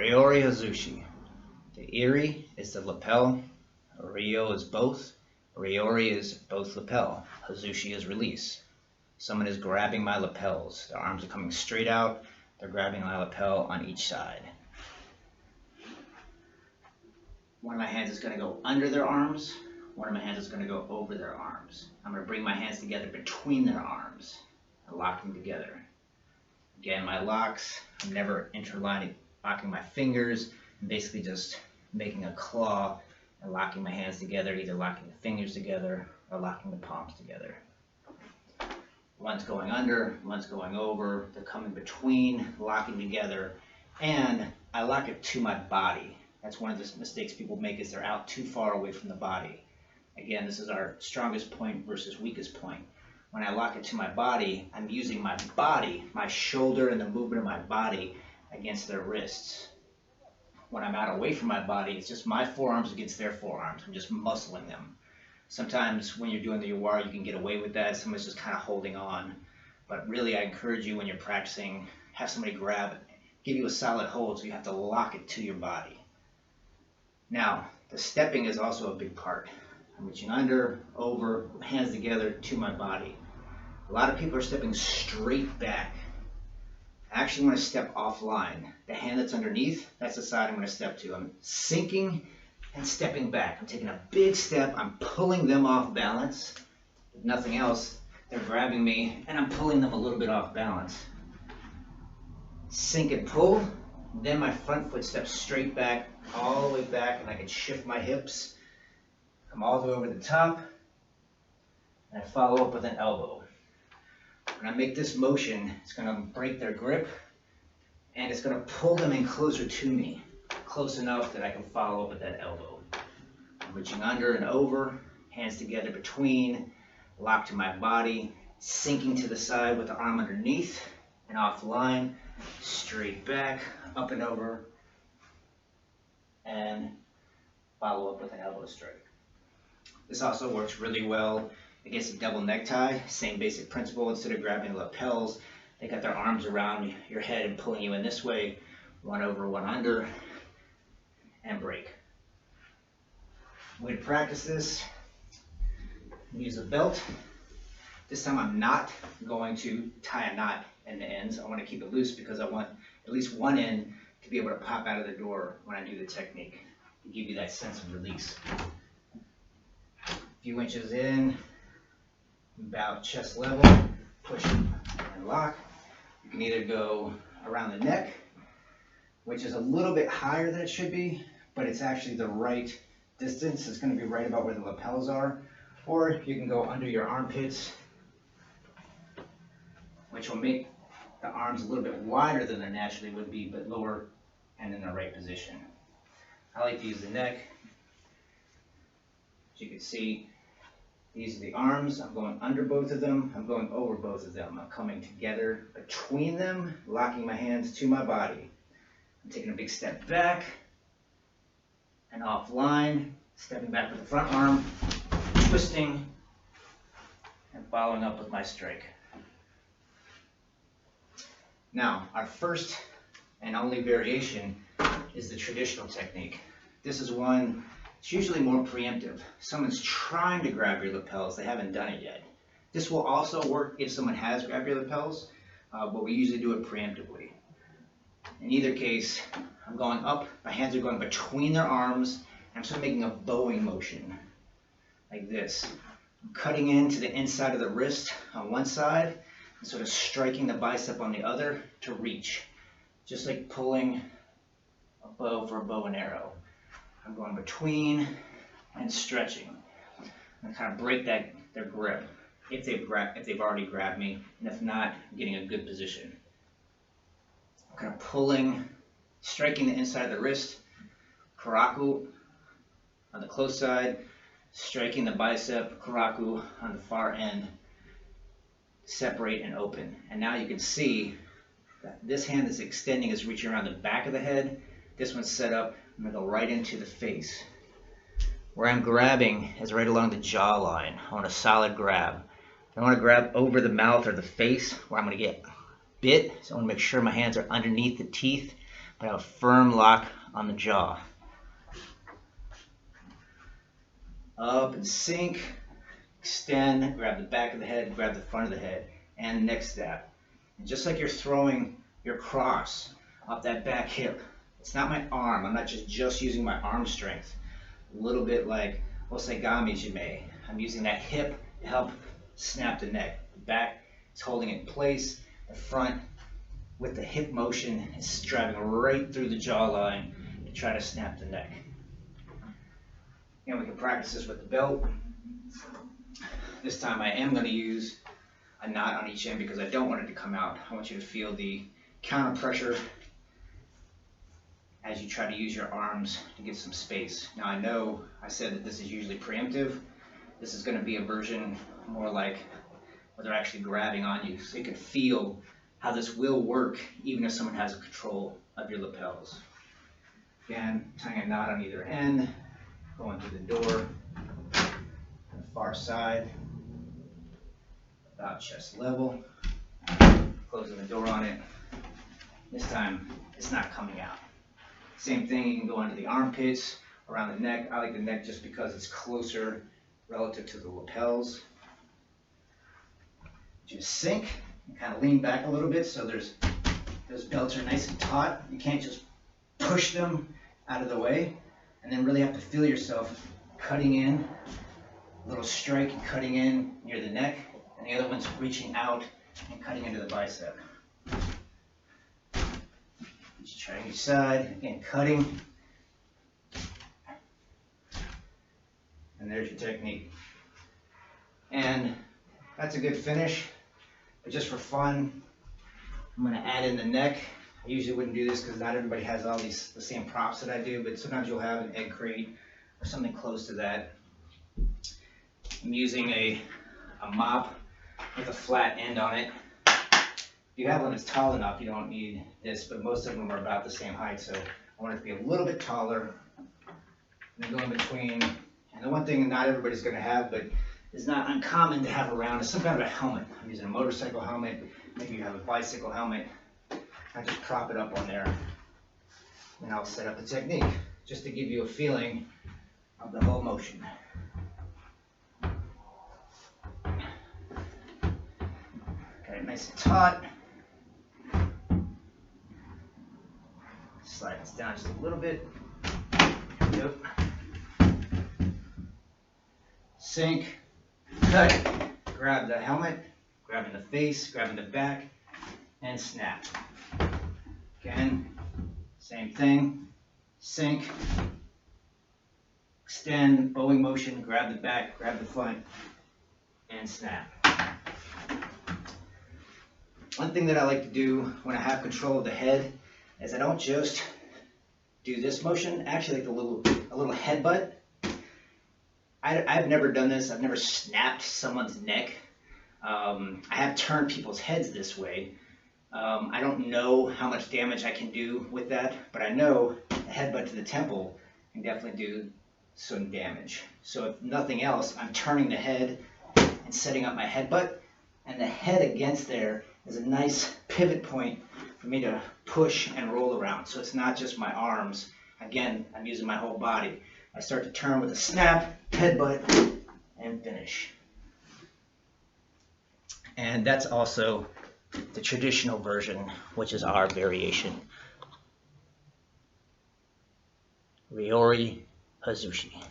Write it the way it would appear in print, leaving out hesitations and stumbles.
Ryoeri Hazushi. The Iri is the lapel, Ryo is both, Ryoeri is both lapel, Hazushi is release. Someone is grabbing my lapels. Their arms are coming straight out. They're grabbing my lapel on each side. One of my hands is going to go under their arms. One of my hands is going to go over their arms. I'm going to bring my hands together between their arms and lock them together. Again, my locks, I'm never interlining, locking my fingers. I'm basically just making a claw and locking my hands together, either locking the fingers together or locking the palms together. One's going under, one's going over. They're coming between, locking together, and I lock it to my body. That's one of the mistakes people make, is they're out too far away from the body. Again, this is our strongest point versus weakest point. When I lock it to my body, I'm using my body, my shoulder and the movement of my body against their wrists. When I'm out away from my body, it's just my forearms against their forearms. I'm just muscling them. Sometimes when you're doing the Ryoeri, you can get away with that. Someone's just kind of holding on. But really, I encourage you when you're practicing, have somebody grab it, give you a solid hold, so you have to lock it to your body. Now, the stepping is also a big part. I'm reaching under, over, hands together to my body. A lot of people are stepping straight back. I actually want to step offline. The hand that's underneath, that's the side I'm going to step to. I'm sinking and stepping back. I'm taking a big step. I'm pulling them off balance. If nothing else, they're grabbing me and I'm pulling them a little bit off balance. Sink and pull. Then my front foot steps straight back, all the way back, and I can shift my hips. Come all the way over the top, and I follow up with an elbow. When I make this motion, it's going to break their grip, and it's going to pull them in closer to me, close enough that I can follow up with that elbow. I'm reaching under and over, hands together between, lock to my body, sinking to the side with the arm underneath, and off the line, straight back, up and over, and follow up with an elbow strike. This also works really well against a double necktie. Same basic principle. Instead of grabbing the lapels, they got their arms around your head and pulling you in this way. One over, one under, and break. Way to practice this, use a belt. This time I'm not going to tie a knot in the ends. I want to keep it loose because I want at least one end to be able to pop out of the door when I do the technique, to give you that sense of release. A few inches in, about chest level, push and lock. You can either go around the neck, which is a little bit higher than it should be, but it's actually the right distance. It's going to be right about where the lapels are. Or you can go under your armpits, which will make the arms a little bit wider than they naturally would be, but lower and in the right position. I like to use the neck. As you can see, these are the arms. I'm going under both of them. I'm going over both of them. I'm coming together between them, locking my hands to my body. I'm taking a big step back and offline, stepping back with the front arm, twisting, and following up with my strike. Now, our first and only variation is the traditional technique. This is one, it's usually more preemptive. Someone's trying to grab your lapels, they haven't done it yet. This will also work if someone has grabbed your lapels, but we usually do it preemptively. In either case, I'm going up, my hands are going between their arms, and I'm sort of making a bowing motion, like this. I'm cutting into the inside of the wrist on one side, and sort of striking the bicep on the other to reach. Just like pulling a bow for a bow and arrow. I'm going between and stretching. And kind of break their grip if they've already grabbed me, and if not, I'm getting a good position. I'm kind of pulling, striking the inside of the wrist, karaku on the close side, striking the bicep, karaku on the far end, separate and open. And now you can see that this hand that's extending is reaching around the back of the head. This one's set up, I'm going to go right into the face. Where I'm grabbing is right along the jawline. I want a solid grab. I want to grab over the mouth or the face where I'm going to get bit. So I want to make sure my hands are underneath the teeth. but I have a firm lock on the jaw. Up and sink, extend, grab the back of the head, grab the front of the head, and neck stab. And just like you're throwing your cross up that back hip, it's not my arm. I'm not just using my arm strength. A little bit like osegami jime. I'm using that hip to help snap the neck. The back is holding it in place. The front, with the hip motion, is driving right through the jawline to try to snap the neck. And we can practice this with the belt. This time I am going to use a knot on each end because I don't want it to come out. I want you to feel the counter pressure as you try to use your arms to get some space. Now I know I said that this is usually preemptive. This is going to be a version more like where they're actually grabbing on you, so you can feel how this will work even if someone has control of your lapels. Again, tying a knot on either end, going to the door, on the far side, about chest level, closing the door on it. This time, it's not coming out. Same thing, you can go under the armpits, around the neck. I like the neck just because it's closer relative to the lapels. Just sink and kind of lean back a little bit so those belts are nice and taut. You can't just push them out of the way, and then really have to feel yourself cutting in, a little strike and cutting in near the neck, and the other one's reaching out and cutting into the bicep. Just trying each side, again cutting, and there's your technique. And that's a good finish, but just for fun, I'm going to add in the neck. I usually wouldn't do this because not everybody has all the same props that I do, but sometimes you'll have an egg crate or something close to that. I'm using a mop with a flat end on it. If you have one that's tall enough, you don't need this, but most of them are about the same height, so I want it to be a little bit taller. And then go in between. And the one thing not everybody's going to have, but is not uncommon to have around, is some kind of a helmet. I'm using a motorcycle helmet. Maybe you have a bicycle helmet. I just prop it up on there, and I'll set up the technique just to give you a feeling of the whole motion. Got it nice and taut. Slide this down just a little bit. Yep. Sink, cut, grab the helmet, grabbing the face, grabbing the back, and snap. Again, same thing, sink, extend, bowing motion, grab the back, grab the front, and snap. One thing that I like to do when I have control of the head is I don't just do this motion, actually like a little headbutt. I've never done this, I've never snapped someone's neck. I have turned people's heads this way. I don't know how much damage I can do with that, but I know a headbutt to the temple can definitely do some damage. So if nothing else, I'm turning the head and setting up my headbutt, and the head against there is a nice pivot point for me to push and roll around. So it's not just my arms. Again, I'm using my whole body. I start to turn with a snap, headbutt, and finish. And that's also the traditional version, which is our variation. Ryoeri Hazushi.